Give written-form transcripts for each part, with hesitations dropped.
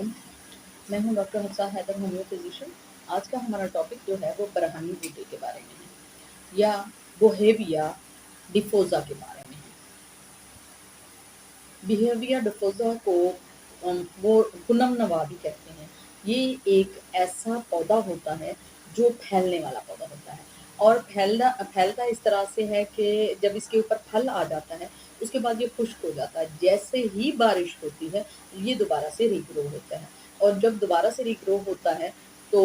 वालेकुम। मैं हूँ doctor Hafsa Haider, homeo physician. आज का हमारा टॉपिक जो है वो बरहानी बूटी के बारे में है या बोहेविया डिफोजा के बारे में है। बिहेविया डिफोजा को वो पूनम नवा भी कहते हैं। ये एक ऐसा पौधा होता है जो फैलने वाला पौधा होता है और फैलता इस तरह से है कि जब इसके ऊपर फल आ जाता है उसके बाद ये खुश्क हो जाता है। जैसे ही बारिश होती है ये दोबारा से रीग्रो होता है और जब दोबारा से रीग्रो होता है तो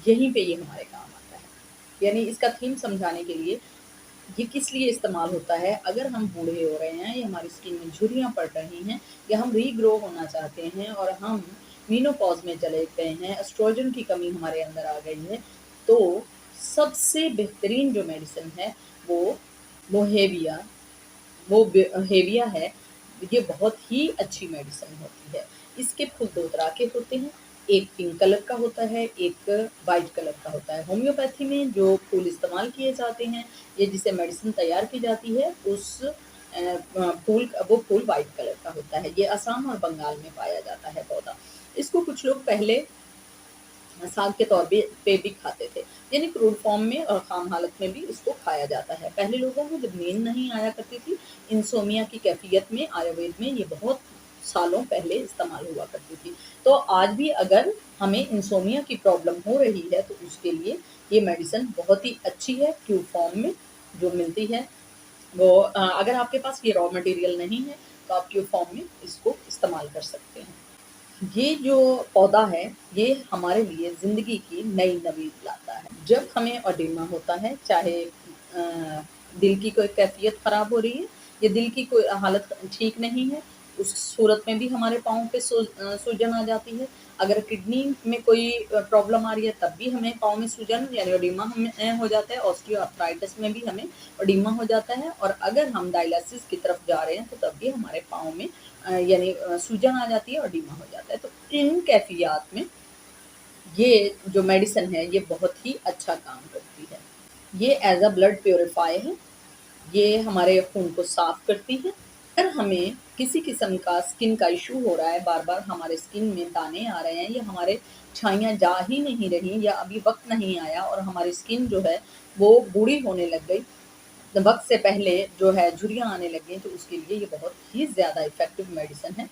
यहीं पे ये हमारे काम आता है। यानी इसका थीम समझाने के लिए ये किस लिए इस्तेमाल होता है। अगर हम बूढ़े हो रहे हैं या हमारी स्किन में झुर्रियाँ पड़ रही हैं या हम रीग्रो होना चाहते हैं और हम मीनोपॉज में चले गए हैं, एस्ट्रोजन की कमी हमारे अंदर आ गई है, तो सबसे बेहतरीन जो मेडिसिन है वो मोहेविया वो हेविया है। ये बहुत ही अच्छी मेडिसिन होती है। इसके फूल दो तरह के होते हैं, एक पिंक कलर का होता है, एक वाइट कलर का होता है। होम्योपैथी में जो फूल इस्तेमाल किए जाते हैं या जिसे मेडिसिन तैयार की जाती है उस वो फूल वाइट कलर का होता है। ये असम और बंगाल में पाया जाता है पौधा। इसको कुछ लोग पहले साग के तौर पे भी खाते थे, यानी क्रूड फॉर्म में और खाम हालत में भी इसको खाया जाता है। पहले लोगों को जब नींद नहीं आया करती थी, इंसोमिया की कैफियत में आयुर्वेद में ये बहुत सालों पहले इस्तेमाल हुआ करती थी। तो आज भी अगर हमें इंसोमिया की प्रॉब्लम हो रही है तो उसके लिए ये मेडिसिन बहुत ही अच्छी है। क्यूब फॉर्म में जो मिलती है वो अगर आपके पास ये रॉ मटेरियल नहीं है तो आप क्यूब फॉर्म में इसको इस्तेमाल कर सकते हैं। ये जो पौधा है ये हमारे लिए ज़िंदगी की नई नवीद लाता है। जब हमें ओडेमा होता है, चाहे दिल की कोई कैफियत ख़राब हो रही है या दिल की कोई हालत ठीक नहीं है, उस सूरत में भी हमारे पाँव पे सूजन आ जाती है। अगर किडनी में कोई प्रॉब्लम आ रही है तब भी हमें पाँव में सूजन यानी ओडेमा हमें हो जाता है। ऑस्टियोआर्थराइटिस में भी हमें ओडेमा हो जाता है और अगर हम डायलिसिस की तरफ जा रहे हैं तो तब भी हमारे पाँव में यानी सूजन आ जाती है और ओडेमा हो जाता है। तो इन कैफियत में ये जो मेडिसिन है ये बहुत ही अच्छा काम करती है। ये एज अ ब्लड प्योरीफायर है, ये हमारे खून को साफ करती है। अगर हमें किसी किस्म का स्किन का इशू हो रहा है, बार बार हमारे स्किन में दाने आ रहे हैं या हमारे छाइयाँ जा ही नहीं रही या अभी वक्त नहीं आया और हमारी स्किन जो है वो बूढ़ी होने लग गई, वक्त से पहले जो है झुर्रियाँ आने लग गई, तो उसके लिए ये बहुत ही ज़्यादा इफेक्टिव मेडिसिन है।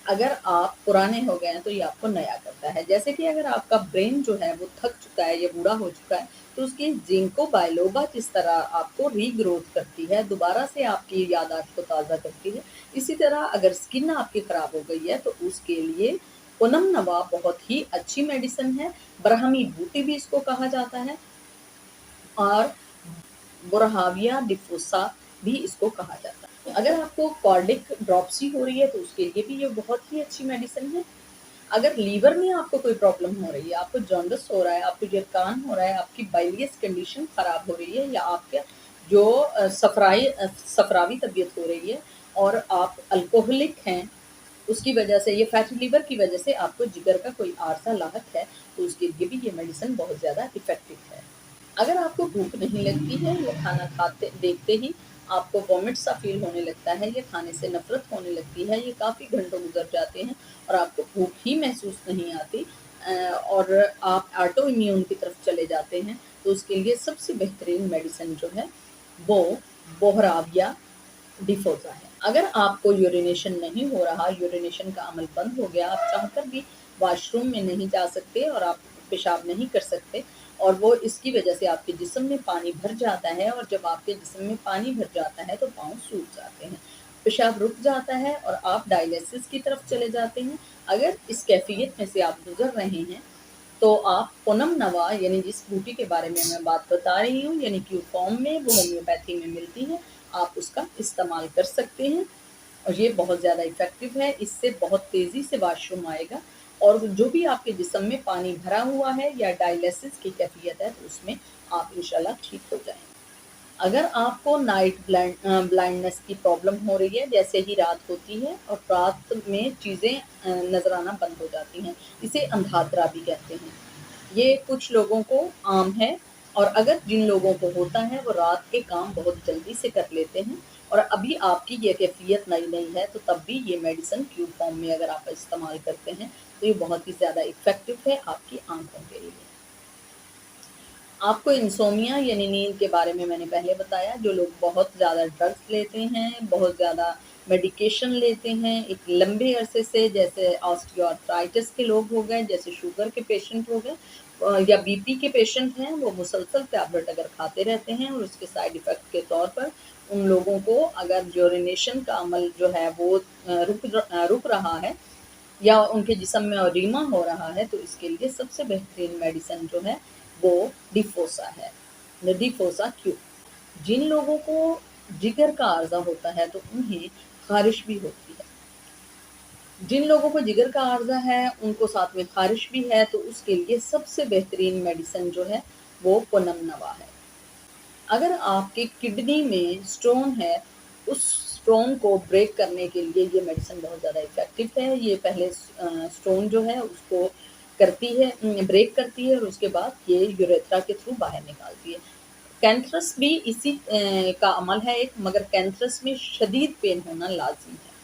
अगर आप पुराने हो गए हैं तो ये आपको नया करता है। जैसे कि अगर आपका ब्रेन जो है वो थक चुका है या बूढ़ा हो चुका है तो उसकी जिंको बायलोबा जिस तरह आपको रीग्रोथ करती है, दोबारा से आपकी याददाश्त को ताज़ा करती है, इसी तरह अगर स्किन आपकी ख़राब हो गई है तो उसके लिए पूनम नवा बहुत ही अच्छी मेडिसिन है। ब्राह्मी बूटी भी इसको कहा जाता है और बोरहाविया डिफोसा भी इसको कहा जाता है। अगर आपको कार्डिक ड्रॉप्सी हो रही है तो उसके लिए भी ये बहुत ही अच्छी मेडिसिन है। अगर लीवर में आपको कोई प्रॉब्लम हो रही है, आपको जॉन्डिस हो रहा है, आपको जरकान हो रहा है, आपकी बाइलियस कंडीशन खराब हो रही है या आपके जो सफरावी तबीयत हो रही है और आप अल्कोहलिक हैं, उसकी वजह से ये फैटी लीवर की वजह से आपको जिगर का कोई आरसा लाहक है तो उसके लिए भी ये मेडिसिन बहुत ज़्यादा इफेक्टिव है। अगर आपको भूख नहीं लगती है या खाना खाते देखते ही आपको वॉमिट सा फील होने लगता है या खाने से नफरत होने लगती है, ये काफ़ी घंटों गुजर जाते हैं और आपको भूख ही महसूस नहीं आती और आप ऑटो इम्यून की तरफ चले जाते हैं, तो उसके लिए सबसे बेहतरीन मेडिसिन जो है वो बोहराविया डिफोजा है। अगर आपको यूरिनेशन नहीं हो रहा, यूरिनेशन का अमल बंद हो गया, आप चाहकर भी वॉशरूम में नहीं जा सकते और आप पेशाब नहीं कर सकते और वो इसकी वजह से आपके जिस्म में पानी भर जाता है और जब आपके जिस्म में पानी भर जाता है तो पाँव सूख जाते हैं, पेशाब रुक जाता है और आप डायलिसिस की तरफ चले जाते हैं। अगर इस कैफियत में से आप गुजर रहे हैं तो आप पूनम नवा यानी जिस बूटी के बारे में मैं बात बता रही हूँ यानी क्यूब फॉर्म में वो होम्योपैथी में मिलती है, आप उसका इस्तेमाल कर सकते हैं और ये बहुत ज़्यादा इफ़ेक्टिव है। इससे बहुत तेज़ी से वॉशरूम आएगा और जो भी आपके जिस्म में पानी भरा हुआ है या डायलिसिस की कैफियत है तो उसमें आप इंशाल्लाह ठीक हो जाएंगे। अगर आपको नाइट ब्लाइंडनेस की प्रॉब्लम हो रही है, जैसे ही रात होती है और रात में चीज़ें नज़र आना बंद हो जाती हैं, इसे अंधाधुंध भी कहते हैं। ये कुछ लोगों को आम है और अगर जिन लोगों को होता है वो रात के काम बहुत जल्दी से कर लेते हैं, और अभी आपकी ये कैफियत नई नई है, तो तब भी ये मेडिसिन ट्यूब फॉर्म में अगर आप इस्तेमाल करते हैं तो ये बहुत ही ज़्यादा इफ़ेक्टिव है आपकी आँखों के लिए। आपको इंसोम्निया यानी नींद के बारे में मैंने पहले बताया, जो लोग बहुत ज़्यादा ड्रग्स लेते हैं, बहुत ज़्यादा मेडिकेशन लेते हैं एक लंबे अरसे से, जैसे ऑस्टियोआर्थराइटिस के लोग हो गए, जैसे शुगर के पेशेंट हो गए, या बीपी के पेशेंट हैं, वो मुसलसल टैबलेट अगर खाते रहते हैं और उसके साइड इफ़ेक्ट के तौर पर उन लोगों को अगर यूरिनेशन का अमल जो है वो रुक रहा है या उनके जिस्म में एडिमा हो रहा है, तो इसके लिए सबसे बेहतरीन मेडिसिन जो है वो डिफोसा है, डिफोसा क्यू। जिन लोगों को जिगर का आर्जा होता है तो उन्हें खारिश भी होती है, जिन लोगों को जिगर का आर्जा है उनको साथ में खारिश भी है, तो उसके लिए सबसे बेहतरीन मेडिसिन जो है वो पूनम नवा है। अगर आपके किडनी में स्टोन है, उस स्टोन को ब्रेक करने के लिए ये मेडिसिन बहुत ज़्यादा इफ़ेक्टिव है। ये पहले स्टोन जो है उसको करती है, ब्रेक करती है, और उसके बाद ये यूरेथ्रा के थ्रू बाहर निकालती है। कैंथरस भी इसी का अमल है एक, मगर कैंथरस में शदीद पेन होना लाज़मी है।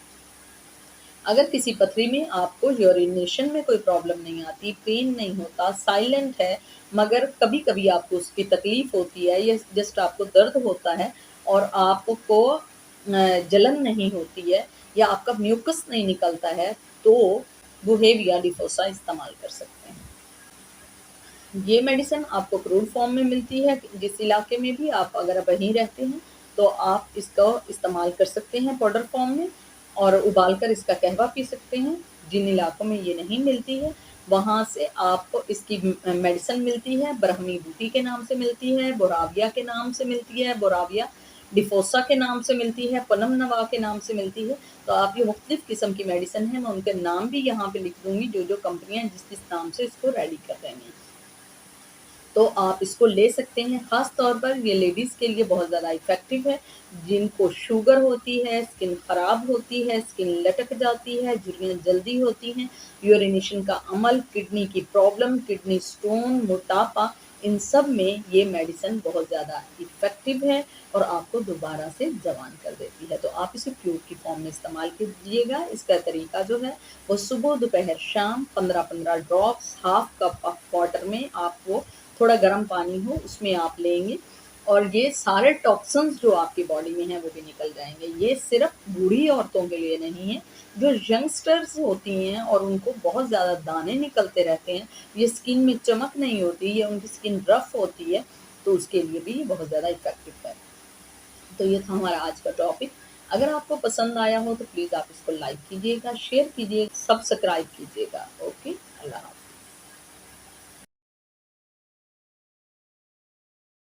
अगर किसी पथरी में आपको यूरिनेशन में कोई प्रॉब्लम नहीं आती, पेन नहीं होता, साइलेंट है, मगर कभी-कभी आपको उसकी तकलीफ़ होती है या जस्ट आपको दर्द होता है और आपको जलन नहीं होती है या आपका म्यूकस नहीं निकलता है, तो वो हेविया डिफोसा इस्तेमाल कर सकते हैं। ये मेडिसिन आपको क्रूड फॉर्म में मिलती है, जिस इलाके में भी आप अगर वहीं रहते हैं तो आप इसका इस्तेमाल कर सकते हैं पाउडर फॉर्म में, और उबाल कर इसका कहवा पी सकते हैं। जिन इलाकों में ये नहीं मिलती है वहाँ से आपको इसकी मेडिसिन मिलती है, ब्रह्मी बूटी के नाम से मिलती है, बोराविया के नाम से मिलती है, बोराविया डिफोसा के नाम से मिलती है, पूनम नवा के नाम से मिलती है। तो आप ये मुख्तलिफ किस्म की मेडिसिन है, मैं उनके नाम भी यहाँ पे लिख दूंगी, जो कंपनियाँ जिस नाम से इसको रेडी कर रही हैं, तो आप इसको ले सकते हैं। ख़ास तौर पर ये लेडीज़ के लिए बहुत ज़्यादा इफ़ेक्टिव है, जिनको शुगर होती है, स्किन ख़राब होती है, स्किन लटक जाती है, झुर्रियाँ जल्दी होती हैं, यूरिनेशन का अमल, किडनी की प्रॉब्लम, किडनी स्टोन, मोटापा, इन सब में ये मेडिसिन बहुत ज़्यादा इफ़ेक्टिव है और आपको दोबारा से जवान कर देती है। तो आप इसे ट्यूब की फॉर्म में इस्तेमाल कीजिएगा। इसका तरीका जो है वो सुबह, दोपहर, शाम 15-15 drops half cup of water में आप वो थोड़ा गर्म पानी हो उसमें आप लेंगे, और ये सारे टॉक्सिन्स जो आपकी बॉडी में हैं वो भी निकल जाएँगे। ये सिर्फ़ बूढ़ी औरतों के लिए नहीं है, जो यंगस्टर्स होती हैं और उनको बहुत ज़्यादा दाने निकलते रहते हैं, ये स्किन में चमक नहीं होती या उनकी स्किन रफ़ होती है, तो उसके लिए भी ये बहुत ज़्यादा इफ़ेक्टिव है। तो ये था हमारा आज का टॉपिक। अगर आपको पसंद आया हो तो प्लीज़ आप इसको लाइक कीजिएगा, शेयर कीजिए, सब्सक्राइब कीजिएगा। ओके, अल्लाह हाफ़िज़।